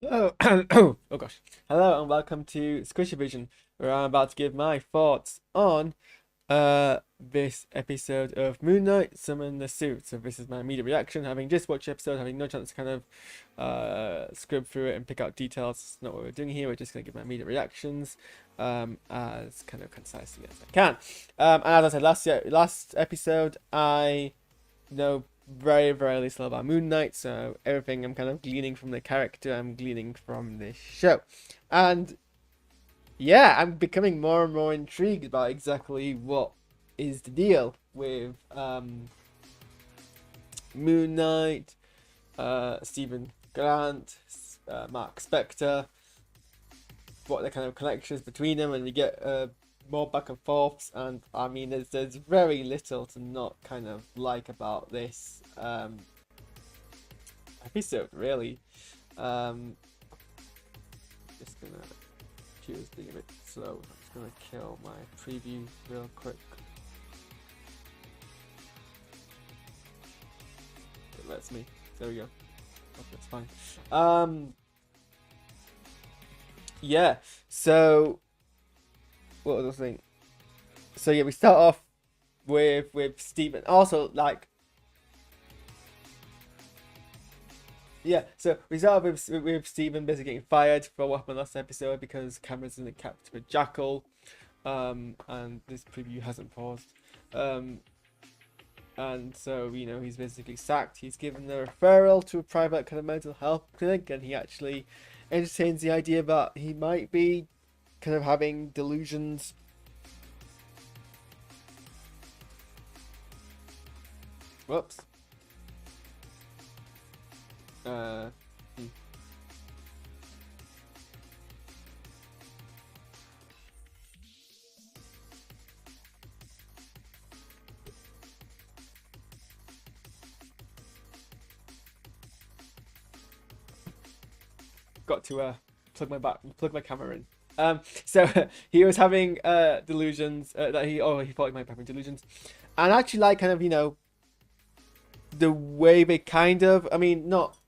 Hello, oh gosh. Hello and welcome to SquishiVision, where I'm about to give my thoughts on this episode of Moon Knight Summon the Suit. So this is my immediate reaction, having just watched the episode, having no chance to kind of scrub through it and pick out details. It's not what we're doing here. We're just gonna give my immediate reactions as kind of concisely as I can. And as I said last episode, I know very little about Moon Knight, so everything I'm kind of gleaning from the character, I'm gleaning from this show. And yeah, I'm becoming more and more intrigued about exactly what is the deal with Moon Knight, Stephen Grant, Mark Spector, what the kind of connections between them, and you get more back and forths. And I mean, there's very little to not kind of like about this episode, really. Just gonna choose being a bit slow. I'm just gonna kill my preview real quick. It lets me. There we go. Oh, that's fine. Yeah. So what was I saying? So yeah, we start off with Stephen. Also, like, yeah. So we start off with Stephen basically getting fired for what happened last episode because Cameron's in the captive with Jackal. And this preview hasn't paused. And so, you know, he's basically sacked. He's given the referral to a private kind of mental health clinic, and he actually entertains the idea that he might be kind of having delusions. Whoops. Uh, hmm. Got to plug my camera in. So he was having delusions that he thought he might be having delusions, and actually, like, kind of, you know, the way they kind of, I mean, not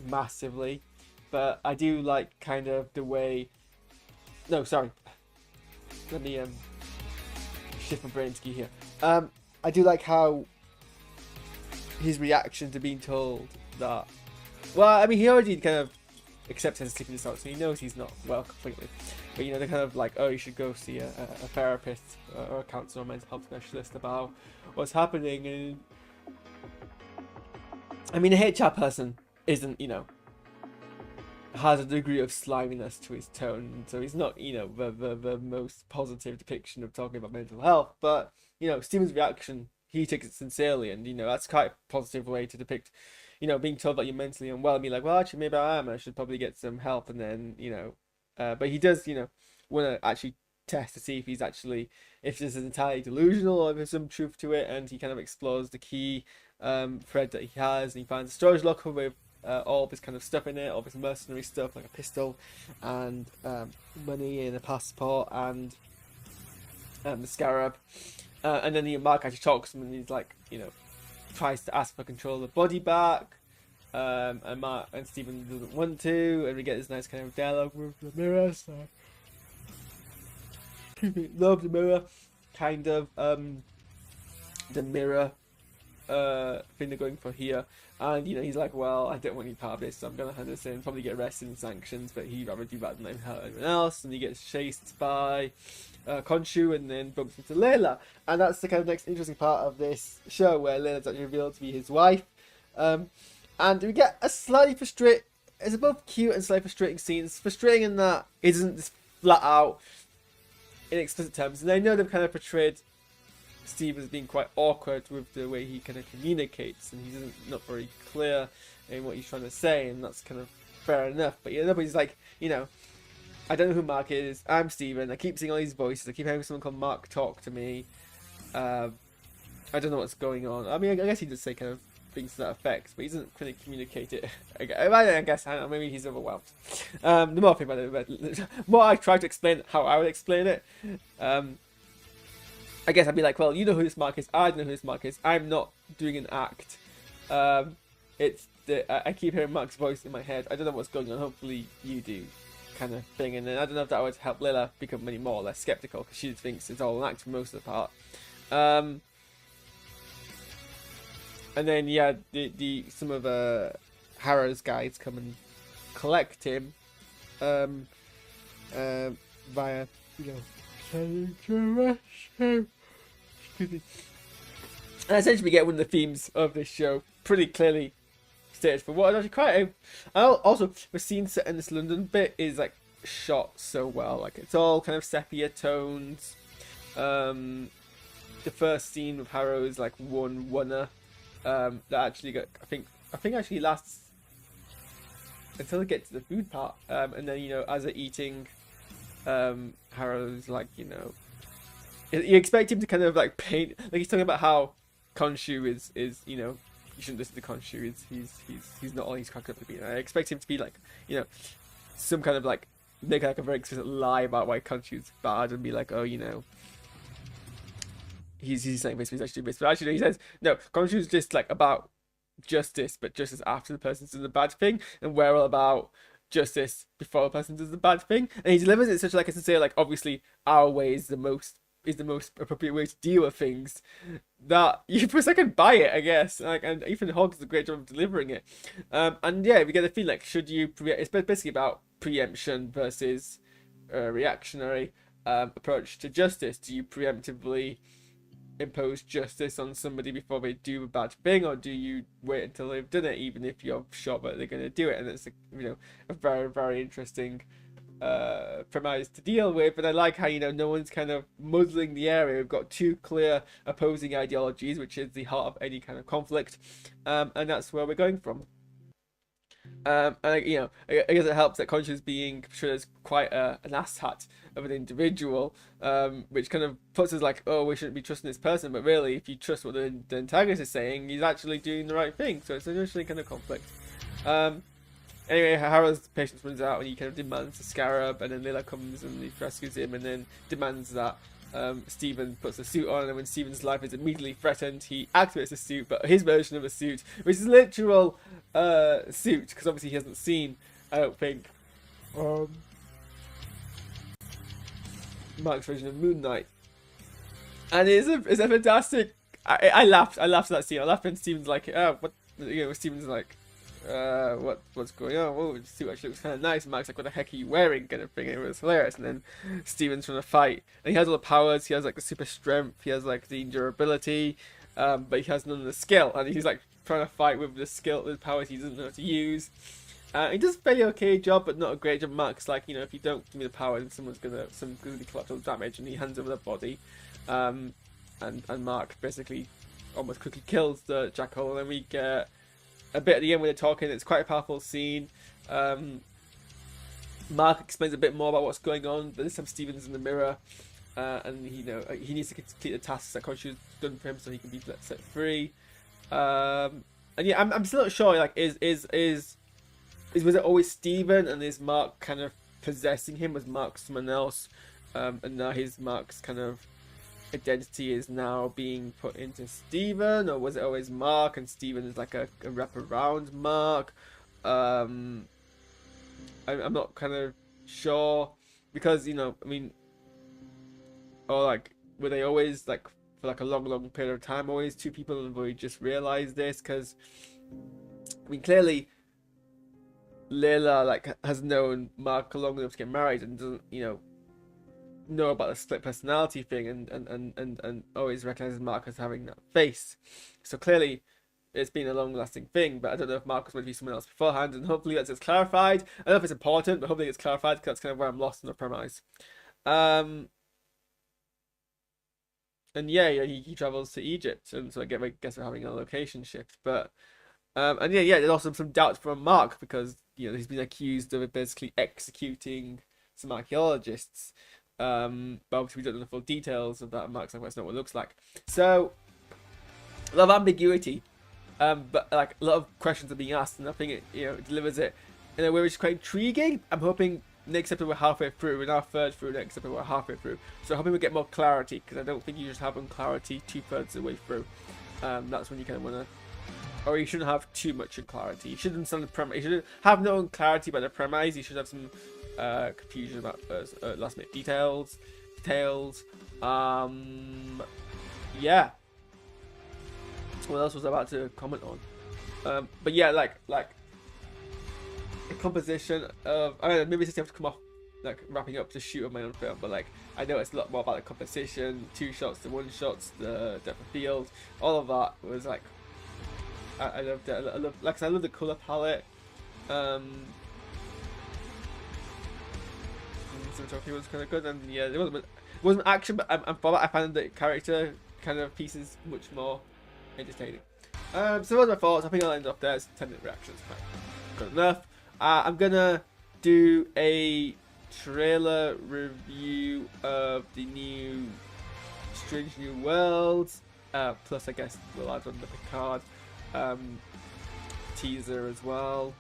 massively, but I do like kind of the way. No, sorry. Let me shift my brain ski here. I do like how his reaction to being told that. Well, I mean, he already kind of accepts his sleeping disorder, so he knows he's not well completely. But you know, they're kind of like, oh, you should go see a therapist or a counselor or mental health specialist about what's happening. And I mean, a HR person isn't, you know, has a degree of sliminess to his tone, so he's not, you know, the most positive depiction of talking about mental health. But you know, Steven's reaction, he takes it sincerely, and you know, that's quite a positive way to depict, you know, being told that you're mentally unwell and be like, well, actually, maybe I am. I should probably get some help, and then, you know, but he does, you know, want to actually test to see if he's actually, if this is entirely delusional or if there's some truth to it, and he kind of explores the key thread that he has, and he finds a storage locker with all this kind of stuff in it, all this mercenary stuff like a pistol and money and a passport and the scarab. And then Mark actually talks to him, and he's like, you know, tries to ask for control of the body back. And Mark and Stephen doesn't want to, and we get this nice kind of dialogue with the mirror. So love the mirror, kind of the mirror thing they're going for here. And you know, he's like, well, I don't want any part of this, so I'm gonna hand this in, probably get arrested and sanctions, but he'd rather do that than hurt anyone else. And he gets chased by Khonshu and then bumps into Layla. And that's the kind of next interesting part of this show, where Layla's actually revealed to be his wife. And we get a slightly frustrating, it's both cute and slightly frustrating scenes. Frustrating in that it isn't just flat out in explicit terms, and I know they've kind of portrayed Steve as being quite awkward with the way he kind of communicates, and he's not very clear in what he's trying to say, and that's kind of fair enough. But you know, nobody's like, you know, I don't know who Mark is. I'm Steven. I keep seeing all these voices. I keep having someone called Mark talk to me. I don't know what's going on. I mean, I guess he does say kind of things to that effect, but he doesn't really communicate it. I guess, I don't know, maybe he's overwhelmed. The more I think about it, the more I try to explain how I would explain it. I guess I'd be like, well, you know who this Mark is. I know who this Mark is. I'm not doing an act. I keep hearing Mark's voice in my head. I don't know what's going on. Hopefully you do, kind of thing. And then I don't know if that would help Lila become any more or less skeptical, because she thinks it's all an act for most of the part. And then yeah, some of Harrow's guides come and collect him, via, you know, saying to rush him. Excuse me. And essentially we get one of the themes of this show pretty clearly stated for what is actually quite a... Also, the scene set in this London bit is like shot so well. Like, it's all kind of sepia tones. The first scene with Harrow is like one-er. That actually got, I think actually lasts until they get to the food part. And then, you know, as they're eating, Harrow's like, you know, you expect him to kind of like paint, like he's talking about how Khonshu is, you know, you shouldn't listen to Khonshu. He's not all he's cracked up to be. And I expect him to be like, you know, some kind of like make like a very explicit lie about why Khonshu's bad and be like, oh, you know, he's saying this, he's actually this. But actually, he says no. Khonshu's just like about justice, but justice after the person's done the bad thing, and we're all about justice before the person does the bad thing. And he delivers it in such like a sincere, like, obviously our way is the most appropriate way to deal with things, that you for a second buy it, I guess. Like, and Ethan Hawke does a great job of delivering it. And yeah, we get the feeling like, should you it's basically about preemption versus reactionary approach to justice. Do you preemptively impose justice on somebody before they do a bad thing, or do you wait until they've done it, even if you're sure that they're going to do it? And it's, you know, a very, very interesting premise to deal with. And I like how, you know, no one's kind of muddling the area. We've got two clear opposing ideologies, which is the heart of any kind of conflict, and that's where we're going from. And you know, I guess it helps that Khonshu's being portrayed as quite an asshat of an individual, which kind of puts us like, oh, we shouldn't be trusting this person, but really, if you trust what the antagonist is saying, he's actually doing the right thing. So it's an interesting kind of conflict. Anyway, Harrow's patience runs out and he kind of demands the scarab, and then Lila comes and he rescues him, and then demands that Stephen puts a suit on, and when Stephen's life is immediately threatened, he activates the suit, but his version of a suit, which is a literal suit, because obviously he hasn't seen, I don't think, Mark's version of Moon Knight. And it's a fantastic... I laughed at that scene. I laughed when Stephen's like, oh, what, you know, Stephen's like, what's going on? Oh, the suit actually looks kind of nice. And Mark's like, what the heck are you wearing? Kind of thing. It was hilarious. And then Steven's trying to fight, and he has all the powers. He has like the super strength. He has like the durability, but he has none of the skill. And he's like trying to fight with the skill, with powers he doesn't know how to use. He does a fairly okay job, but not a great job. Mark's like, you know, if you don't give me the power, then someone's gonna be collateral damage, and he hands over the body. And Mark basically almost quickly kills the Jackal, and then we get a bit at the end when they're talking. It's quite a powerful scene. Mark explains a bit more about what's going on, but this time Steven's in the mirror, and he, you know, he needs to complete the tasks that Khonshu's done for him so he can be set free. And yeah, I'm still not sure. Like, was it always Steven, and is Mark kind of possessing him? Was Mark someone else, and now Mark's kind of identity is now being put into Steven, or was it always Mark and Steven is like a wraparound Mark? I'm not kind of sure, because, you know, I mean, or like, were they always like for like a long period of time always two people, and we just realized this? Because I mean, clearly Layla like has known Mark long enough to get married and doesn't, you know about the split personality thing, and always recognizes Mark as having that face. So clearly it's been a long-lasting thing, but I don't know if Mark was meant to be someone else beforehand, and hopefully that gets clarified. I don't know if it's important, but hopefully it's clarified, because that's kind of where I'm lost in the premise. And yeah, he travels to Egypt, and so I guess we're having a location shift. But and yeah, there's also some doubt from Mark, because, you know, he's been accused of basically executing some archaeologists. But obviously we don't know the full details of that. Mark's like, well, that's not what it looks like. So a lot of ambiguity, but like a lot of questions are being asked, and I think it, you know, delivers it in a way which is quite intriguing. I'm hoping next episode we're halfway through, we're now third through, next episode we're halfway through, so I'm hoping we get more clarity, because I don't think you just have clarity 2/3 of the way through. That's when you kind of want to or you shouldn't have too much in clarity. You shouldn't understand the premise. You shouldn't have no clarity about the premise. You should have some confusion about last minute details. Yeah. What else was I about to comment on? But yeah, like the composition of, I don't know, maybe it's just have to come off like wrapping up to shoot of my own film, but like I know it's a lot more about the composition, 2 shots to 1 shots, the depth of field, all of that was like I loved it. I love the color palette. Cinematography was kind of good, and yeah, it wasn't action, but I'm for that. I found the character kind of pieces much more entertaining. So those are my thoughts. I think I'll end up there. It's 10-minute reactions, good enough. I'm gonna do a trailer review of the new Strange New Worlds. Plus, I guess we'll add on the Picard teaser as well.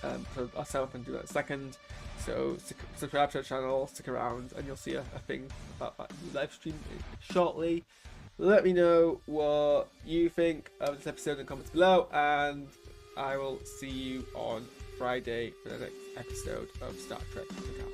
So I'll set up and do that in a second. So subscribe to the channel, stick around, and you'll see a thing about that live stream shortly. Let me know what you think of this episode in the comments below, and I will see you on Friday for the next episode of Star Trek Picard.